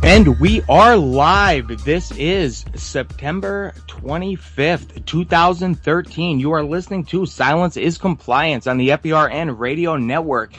And we are live. This is September 25th, 2013. You are listening to Silence is Compliance on the FERN Radio Network.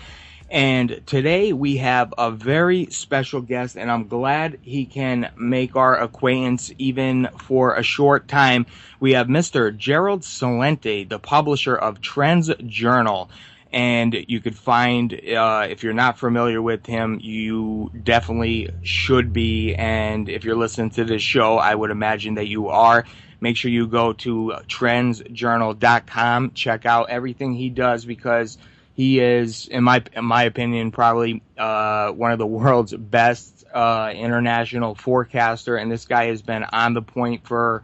And today we have a very special guest, and I'm glad he can make our acquaintance even for a short time. We have Mr. Gerald Celente, the publisher of TrendsJournal. And you could find, if you're not familiar with him, you definitely should be. And if you're listening to this show, I would imagine that you are. Make sure you go to TrendsJournal.com. Check out everything he does, because he is, in my opinion, probably one of the world's best international forecaster. And this guy has been on the point for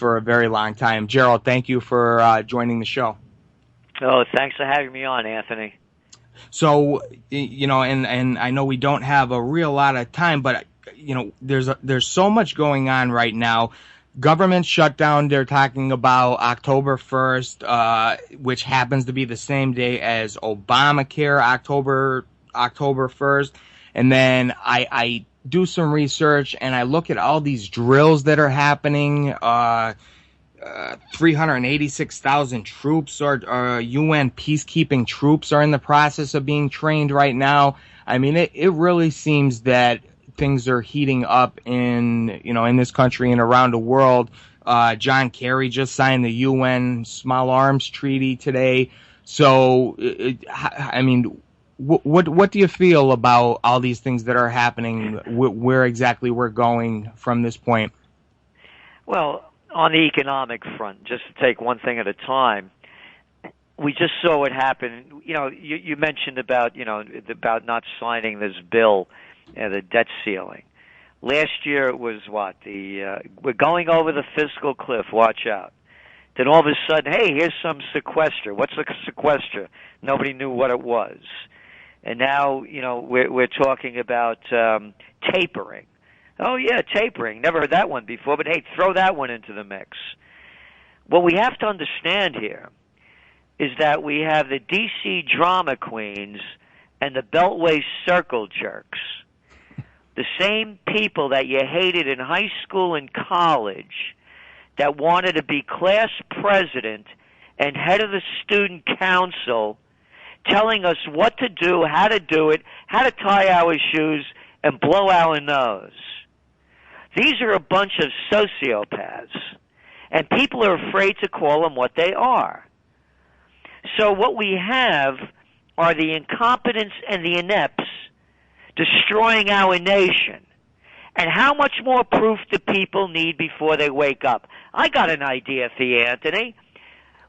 a very long time. Gerald, thank you for joining the show. Oh, thanks for having me on, Anthony. So, and I know we don't have a real lot of time, but, there's so much going on right now. Government shutdown, they're talking about October 1st, which happens to be the same day as Obamacare, October 1st. And then I do some research, and I look at all these drills that are happening. 386,000 troops or UN peacekeeping troops are in the process of being trained right now. I mean, it really seems that things are heating up in this country and around the world. John Kerry just signed the UN Small Arms Treaty today. So, what do you feel about all these things that are happening? Where exactly we're going from this point? Well, on the economic front, just to take one thing at a time, we just saw what happened. You mentioned about not signing this bill, the debt ceiling. Last year it was what? We're going over the fiscal cliff, watch out. Then all of a sudden, hey, here's some sequester. What's a sequester? Nobody knew what it was. And now, we're talking about tapering. Oh, yeah, tapering. Never heard that one before, but hey, throw that one into the mix. What we have to understand here is that we have the D.C. drama queens and the Beltway circle jerks, the same people that you hated in high school and college that wanted to be class president and head of the student council, telling us what to do, how to tie our shoes, and blow our nose. These are a bunch of sociopaths, and people are afraid to call them what they are. So what we have are the incompetents and the inepts destroying our nation. And how much more proof do people need before they wake up? I got an idea for you, Anthony.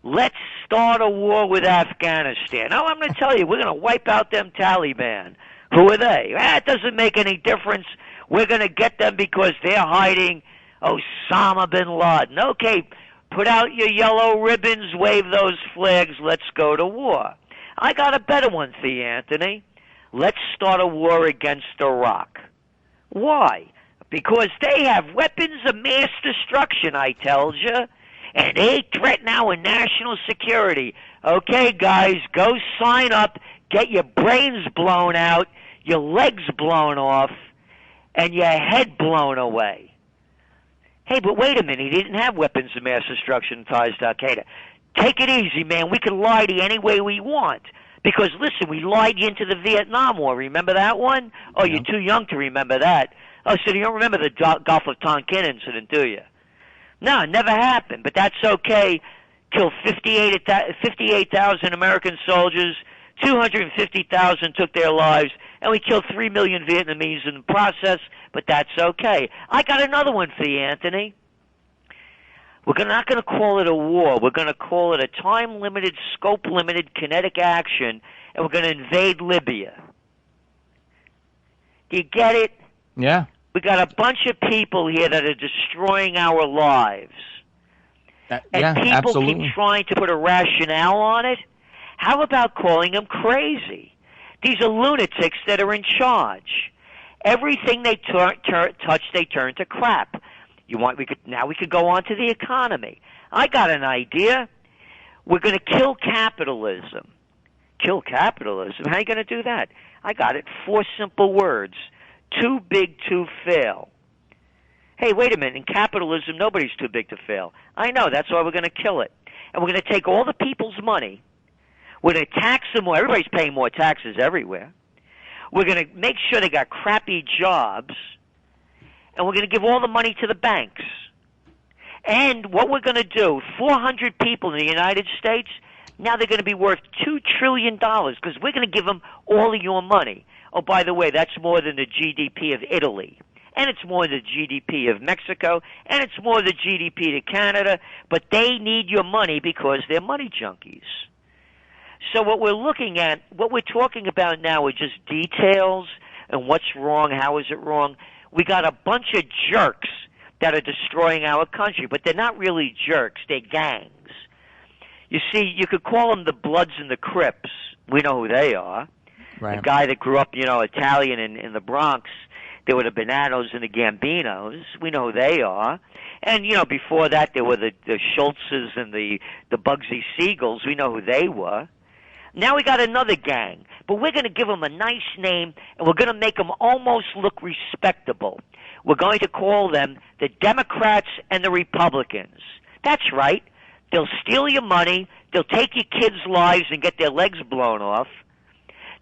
Let's start a war with Afghanistan. Oh, I'm going to tell you, we're going to wipe out them Taliban. Who are they? It doesn't make any difference. We're going to get them because they're hiding Osama bin Laden. Okay, put out your yellow ribbons, wave those flags, let's go to war. I got a better one for you, Anthony. Let's start a war against Iraq. Why? Because they have weapons of mass destruction, I tells you, and they threaten our national security. Okay, guys, go sign up, get your brains blown out, your legs blown off, and your head blown away. Hey, but wait a minute. He didn't have weapons of mass destruction ties to Al-Qaeda. Take it easy, man. We can lie to you any way we want. Because, listen, we lied you into the Vietnam War. Remember that one? Oh, yeah. You're too young to remember that. Oh, so you don't remember the Gulf of Tonkin incident, do you? No, it never happened. But that's okay. Killed 58,000 American soldiers. 250,000 took their lives, and we killed 3 million Vietnamese in the process, but that's okay. I got another one for you, Anthony. We're not going to call it a war. We're going to call it a time-limited, scope-limited kinetic action, and we're going to invade Libya. Do you get it? Yeah. We got a bunch of people here that are destroying our lives. And people absolutely. keep trying to put a rationale on it. How about calling them crazy? These are lunatics that are in charge. Everything they touch, they turn to crap. We could go on to the economy. I got an idea. We're going to kill capitalism. Kill capitalism? How are you going to do that? I got it. 4 simple words. too big to fail. Hey, wait a minute. In capitalism, nobody's too big to fail. I know. That's why we're going to kill it. And we're going to take all the people's money. We're going to tax them more. Everybody's paying more taxes everywhere. We're going to make sure they got crappy jobs. And we're going to give all the money to the banks. And what we're going to do, 400 people in the United States, now they're going to be worth $2 trillion because we're going to give them all of your money. Oh, by the way, that's more than the GDP of Italy. And it's more than the GDP of Mexico, and it's more than the GDP to Canada, but they need your money because they're money junkies. So what we're looking at, what we're talking about now are just details and what's wrong, how is it wrong. We got a bunch of jerks that are destroying our country, but they're not really jerks, they're gangs. You see, you could call them the Bloods and the Crips. We know who they are. Right. The guy that grew up, Italian in the Bronx. There were the Bonanos and the Gambinos. We know who they are. And, before that, there were the Schultzes and the Bugsy Siegels. We know who they were. Now we got another gang. But we're going to give them a nice name, and we're going to make them almost look respectable. We're going to call them the Democrats and the Republicans. That's right. They'll steal your money. They'll take your kids' lives and get their legs blown off.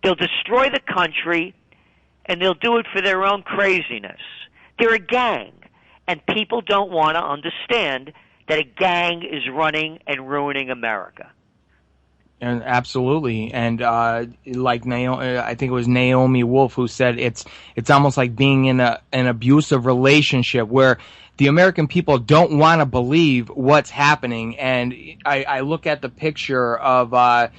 They'll destroy the country. And they'll do it for their own craziness. They're a gang, and people don't want to understand that a gang is running and ruining America. And absolutely, and like Naomi, I think it was Naomi Wolf who said it's almost like being in an abusive relationship where the American people don't want to believe what's happening. And I look at the picture of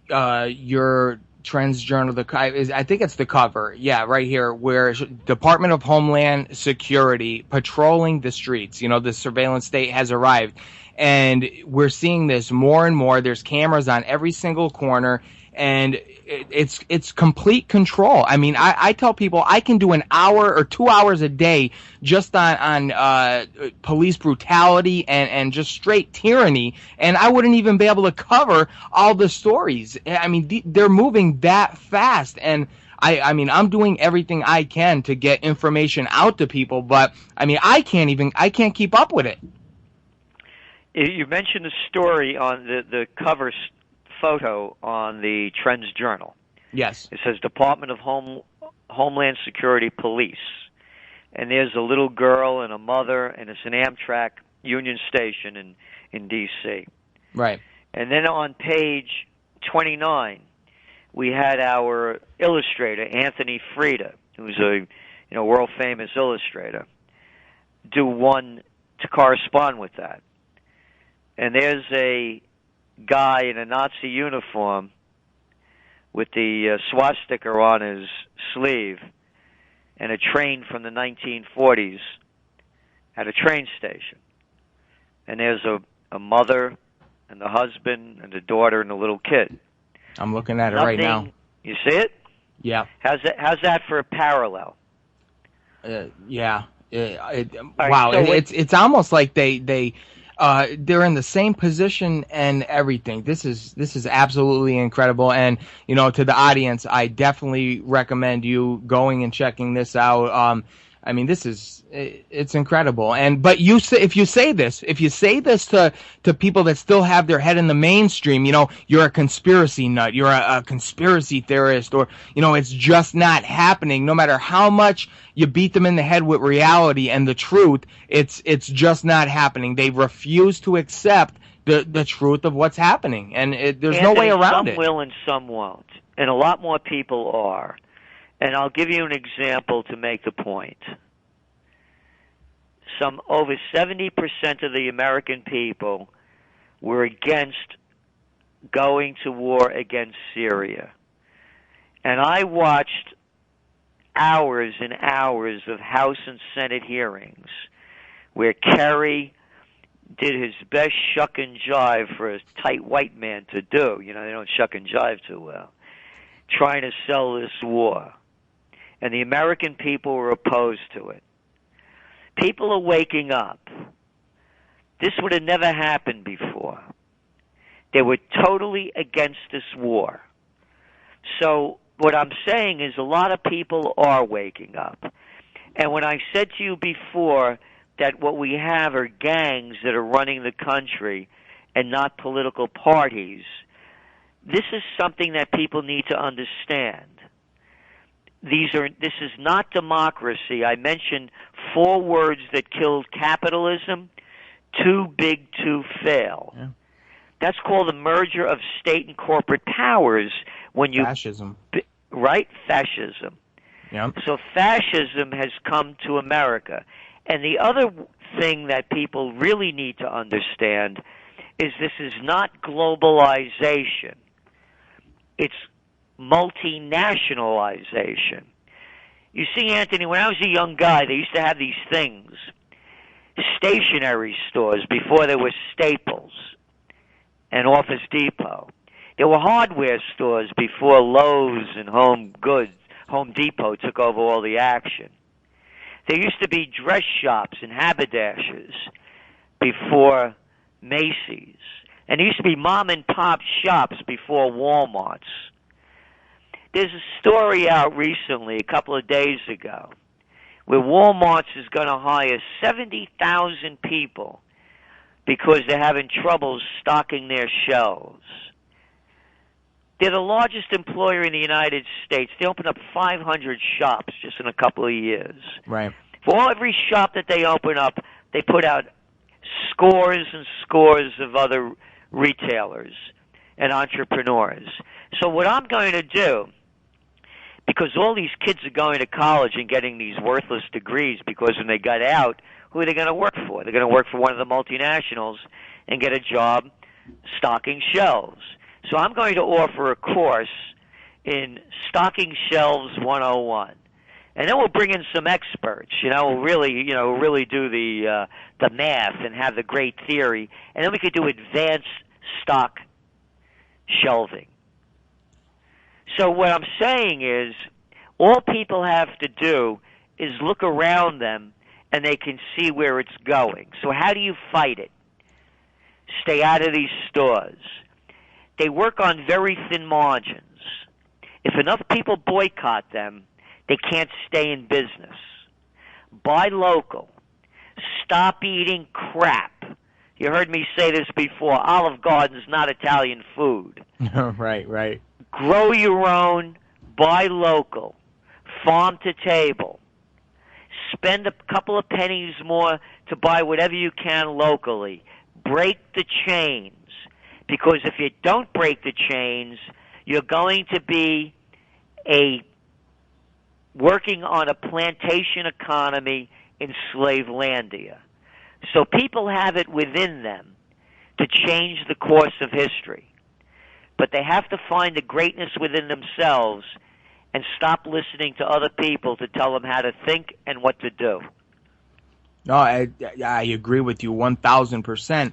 your TrendsJournal, I think it's the cover, yeah, right here, where Department of Homeland Security patrolling the streets. The surveillance state has arrived, and we're seeing this more and more. There's cameras on every single corner, and it's complete control. I mean, I tell people I can do an hour or 2 hours a day just on police brutality and just straight tyranny, and I wouldn't even be able to cover all the stories. I mean, they're moving that fast, and I mean, I'm doing everything I can to get information out to people, but I mean, I can't keep up with it. You mentioned the story on the cover photo on the Trends Journal. Yes. It says Department of Homeland Security Police. And there's a little girl and a mother, and it's an Amtrak Union Station in D.C. Right. And then on page 29, we had our illustrator, Anthony Frida, who's a world-famous illustrator, do one to correspond with that. And there's a guy in a Nazi uniform with the swastika on his sleeve and a train from the 1940s at a train station. And there's a mother and the husband and the daughter and the little kid. I'm looking at it right now. You see it? Yeah. How's that for a parallel? Yeah. Right, wow. So it's almost like they're in the same position and everything. This is absolutely incredible. And to the audience, I definitely recommend you going and checking this out. I mean, it's incredible. But if you say this to people that still have their head in the mainstream, you're a conspiracy nut, you're a conspiracy theorist, or, it's just not happening. No matter how much you beat them in the head with reality and the truth, it's just not happening. They refuse to accept the truth of what's happening. And there's no way around it. Some will and some won't. And a lot more people are. And I'll give you an example to make the point. Over 70% of the American people were against going to war against Syria. And I watched hours and hours of House and Senate hearings where Kerry did his best shuck and jive for a tight white man to do. They don't shuck and jive too well. Trying to sell this war. And the American people were opposed to it. People are waking up. This would have never happened before. They were totally against this war. So what I'm saying is a lot of people are waking up. And when I said to you before that what we have are gangs that are running the country and not political parties, this is something that people need to understand. This is not democracy. I mentioned 4 words that killed capitalism: too big to fail. Yeah. That's called the merger of state and corporate powers. When you Fascism. Right? Fascism. Yeah. So fascism has come to America. And the other thing that people really need to understand is this is not globalization. It's multinationalization. You see, Anthony, when I was a young guy, they used to have these things, stationery stores before there were Staples and Office Depot. There were hardware stores before Lowe's and Home Depot took over all the action. There used to be dress shops and haberdashers before Macy's. And there used to be mom and pop shops before Walmart's. There's a story out recently, a couple of days ago, where Walmart's is going to hire 70,000 people because they're having trouble stocking their shelves. They're the largest employer in the United States. They open up 500 shops just in a couple of years. Right. For every shop that they open up, they put out scores and scores of other retailers and entrepreneurs. So what I'm going to do, because all these kids are going to college and getting these worthless degrees, because when they got out, who are they going to work for? They're going to work for one of the multinationals and get a job stocking shelves. So I'm going to offer a course in Stocking Shelves 101. And then we'll bring in some experts, we'll really do the math and have the great theory. And then we could do advanced stock shelving. So what I'm saying is, all people have to do is look around them and they can see where it's going. So how do you fight it? Stay out of these stores. They work on very thin margins. If enough people boycott them, they can't stay in business. Buy local. Stop eating crap. You heard me say this before. Olive Garden is not Italian food. Right. Grow your own. Buy local. Farm to table. Spend a couple of pennies more to buy whatever you can locally. Break the chains. Because if you don't break the chains, you're going to be working on a plantation economy in Slavelandia. So people have it within them to change the course of history. But they have to find the greatness within themselves and stop listening to other people to tell them how to think and what to do. No, I agree with you 1,000%.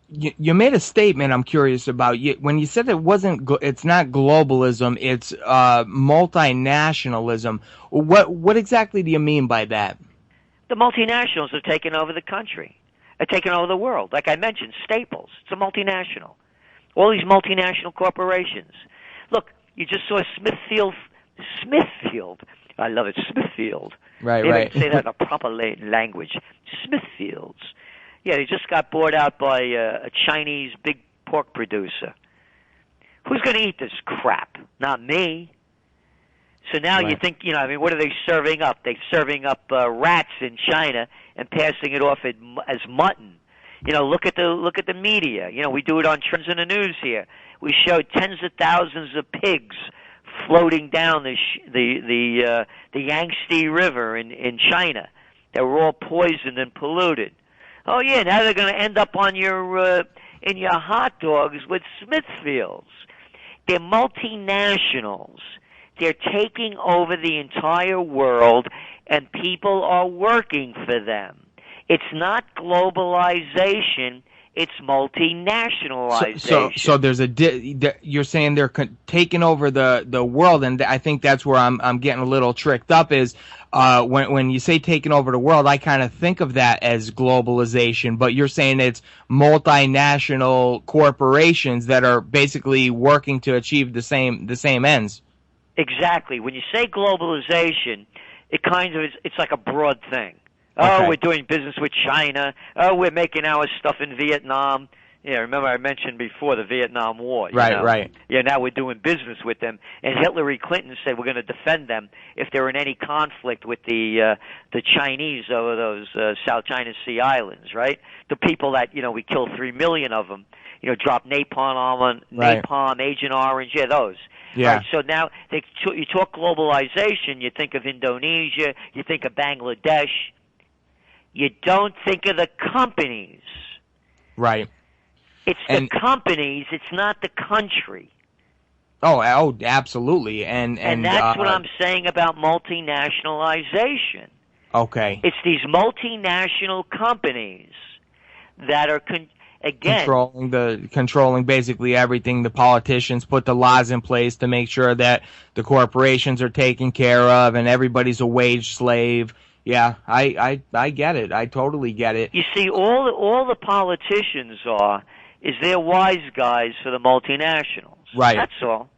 You made a statement I'm curious about. When you said it's not globalism, it's multinationalism. What exactly do you mean by that? The multinationals have taken over the country. They're taking over the world. Like I mentioned, Staples. It's a multinational. All these multinational corporations. Look, you just saw Smithfield. I love it, Smithfield. Right. They say that in a proper language. Smithfields. Yeah, they just got bought out by a Chinese big pork producer. Who's going to eat this crap? Not me. So now you think, what are they serving up? They're serving up rats in China and passing it off as mutton. Look at the media. We do it on Trends in the News here. We show tens of thousands of pigs floating down the Yangtze River in China. They were all poisoned and polluted. Oh yeah, now they're going to end up on in your hot dogs with Smithfields. They're multinationals. They're taking over the entire world, and people are working for them. It's not globalization. It's multinationalization. So there's you're saying they're taking over the world, and I think that's where I'm getting a little tricked up. Is when you say taking over the world, I kind of think of that as globalization, but you're saying it's multinational corporations that are basically working to achieve the same ends. Exactly. When you say globalization, it kind of is, it's like a broad thing. Okay. Oh, we're doing business with China. Oh, we're making our stuff in Vietnam. Yeah, remember I mentioned before the Vietnam War. Right. Yeah, now we're doing business with them. And Hillary Clinton said we're going to defend them if they're in any conflict with the Chinese over those South China Sea islands, right? The people that, we killed 3 million of them, dropped napalm, Agent Orange, those. Yeah. Right, so now you talk globalization, you think of Indonesia, you think of Bangladesh. You don't think of the companies. Right. It's the companies, it's not the country. Oh, absolutely. And that's what I'm saying about multinationalization. Okay. It's these multinational companies that are controlling basically everything. The politicians put the laws in place to make sure that the corporations are taken care of and everybody's a wage slave. Yeah, I get it. I totally get it. You see, all the politicians they're wise guys for the multinationals. Right. That's all.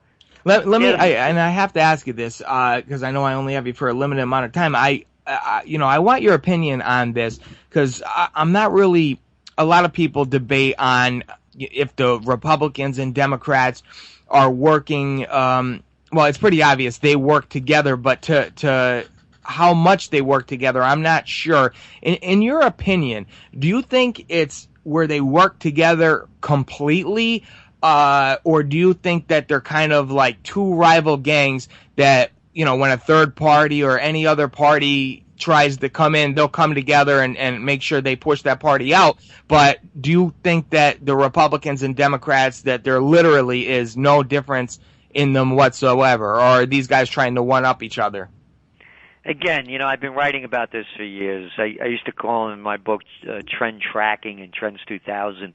Let me. I have to ask you this because I know I only have you for a limited amount of time. I want your opinion on this because I'm not really. A lot of people debate on if the Republicans and Democrats are working. Well, it's pretty obvious they work together, but to how much they work together, I'm not sure. In your opinion, do you think it's where they work together completely, or do you think that they're kind of like two rival gangs that, when a third party or any other party tries to come in, they'll come together and make sure they push that party out? But do you think that the Republicans and Democrats, that there literally is no difference in them whatsoever, or are these guys trying to one-up each other? Again, I've been writing about this for years. I used to call in my book Trend Tracking and Trends 2000,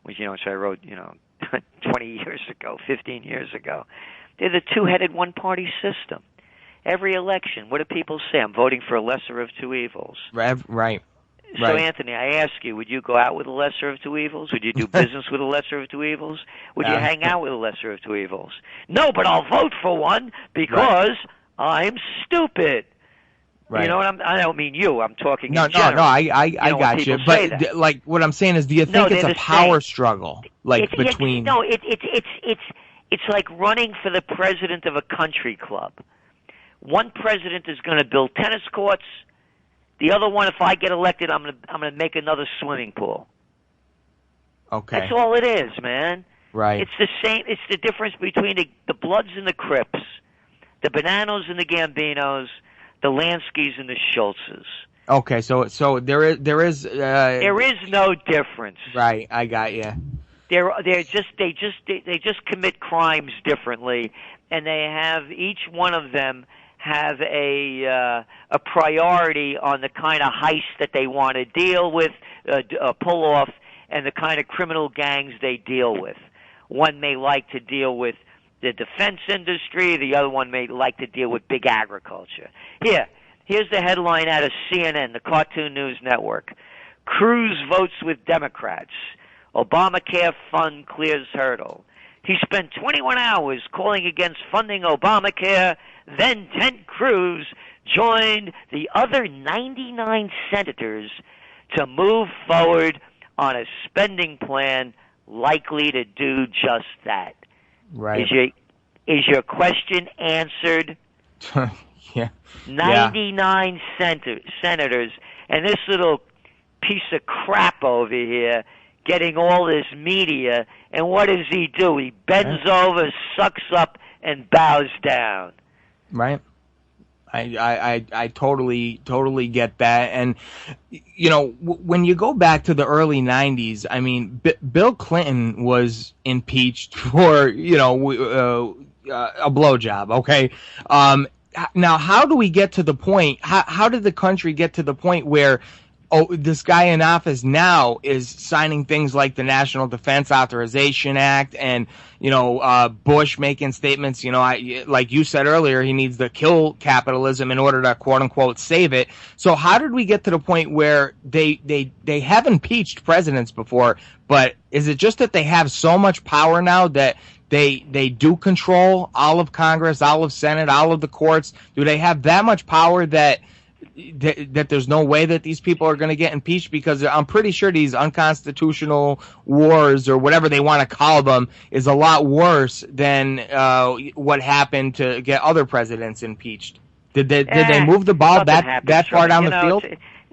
which, I wrote, 20 years ago, 15 years ago. They're the two-headed one-party system. Every election, what do people say? I'm voting for a lesser of two evils. Right. So, Anthony, I ask you, would you go out with a lesser of two evils? Would you do business with a lesser of two evils? Would you hang out with a lesser of two evils? No, but I'll vote for one because I'm stupid. Right. You know what I don't mean you. I'm talking in No, general. I got you. But like what I'm saying is, do you think it's a power struggle, between? It's like running for the president of a country club. One president is going to build tennis courts. The other one, if I get elected, I'm going to make another swimming pool. Okay. That's all it is, man. Right. It's the same. It's the difference between the Bloods and the Crips, the Bonanos and the Gambinos, the Lanskys and the Schultzes. Okay, so there is there is no difference. Right, I got you. They just commit crimes differently, and they have each one of them have a priority on the kind of heist that they want to deal with, pull off, and the kind of criminal gangs they deal with. One may like to deal with the defense industry. The other one may like to deal with big agriculture. Here's the headline out of CNN, the Cartoon News Network. Cruz votes with Democrats. Obamacare fund clears hurdle. He spent 21 hours calling against funding Obamacare. Then Ted Cruz joined the other 99 senators to move forward on a spending plan likely to do just that. Right. Is your question answered? Yeah. 99 senators, and this little piece of crap over here getting all this media, and what does he do? He bends over, sucks up, and bows down. Right. I totally get that. And, when you go back to the early 90s, I mean, Bill Clinton was impeached for, a blowjob, okay? Now, how do we get to the point, how did the country get to the point where this guy in office now is signing things like the National Defense Authorization Act and, Bush making statements, like you said earlier, he needs to kill capitalism in order to quote unquote save it. So how did we get to the point where they have impeached presidents before, but is it just that they have so much power now that they do control all of Congress, all of Senate, all of the courts? Do they have that much power that there's no way that these people are going to get impeached? Because I'm pretty sure these unconstitutional wars, or whatever they want to call them, is a lot worse than what happened to get other presidents impeached. Did they move the ball that far down the field?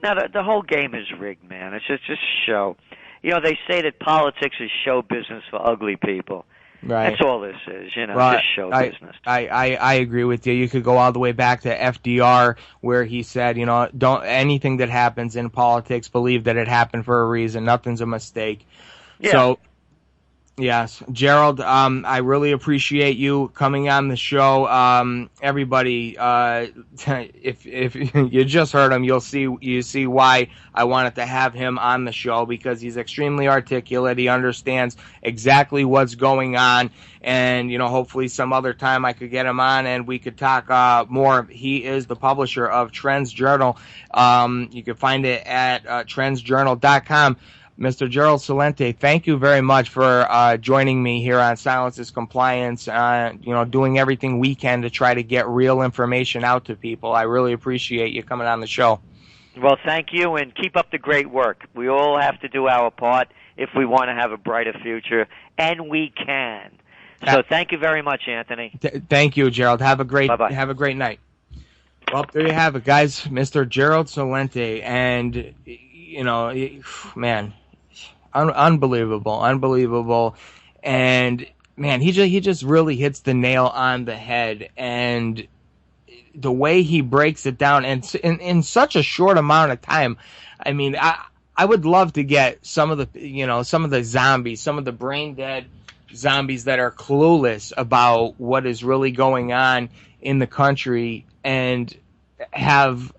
No, the whole game is rigged, man. It's just show. They say that politics is show business for ugly people. Right. That's all this is, well, just show business. I agree with you. You could go all the way back to FDR, where he said, don't anything that happens in politics, believe that it happened for a reason. Nothing's a mistake. Yeah. So, yes, Gerald, I really appreciate you coming on the show. Everybody, if you just heard him, you see why I wanted to have him on the show, because he's extremely articulate. He understands exactly what's going on, and hopefully some other time I could get him on and we could talk more. He is the publisher of TrendsJournal. You can find it at TrendsJournal.com. Mr. Gerald Celente, thank you very much for joining me here on Silence is Compliance, doing everything we can to try to get real information out to people. I really appreciate you coming on the show. Well, thank you, and keep up the great work. We all have to do our part if we want to have a brighter future, and we can. So thank you very much, Anthony. Thank you, Gerald. Have a great Bye-bye. Have a great night. Well, there you have it, guys. Mr. Gerald Celente, and man, unbelievable, and man, he just really hits the nail on the head, and the way he breaks it down, and in such a short amount of time. I mean, I would love to get some of the zombies, some of the brain dead zombies that are clueless about what is really going on in the country, and have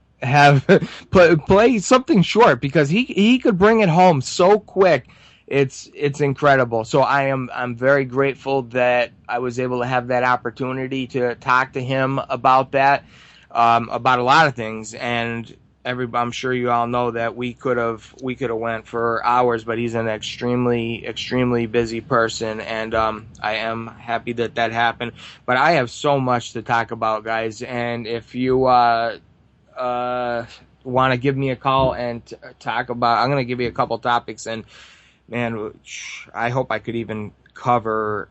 play something short, because he could bring it home so quick. It's incredible. So I'm very grateful that I was able to have that opportunity to talk to him about that, about a lot of things. And I'm sure you all know that we could have went for hours, but he's an extremely busy person, and I am happy that happened. But I have so much to talk about, guys, and if you want to give me a call and talk about, I'm going to give you a couple topics, and man, I hope I could even cover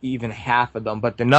even half of them, but the number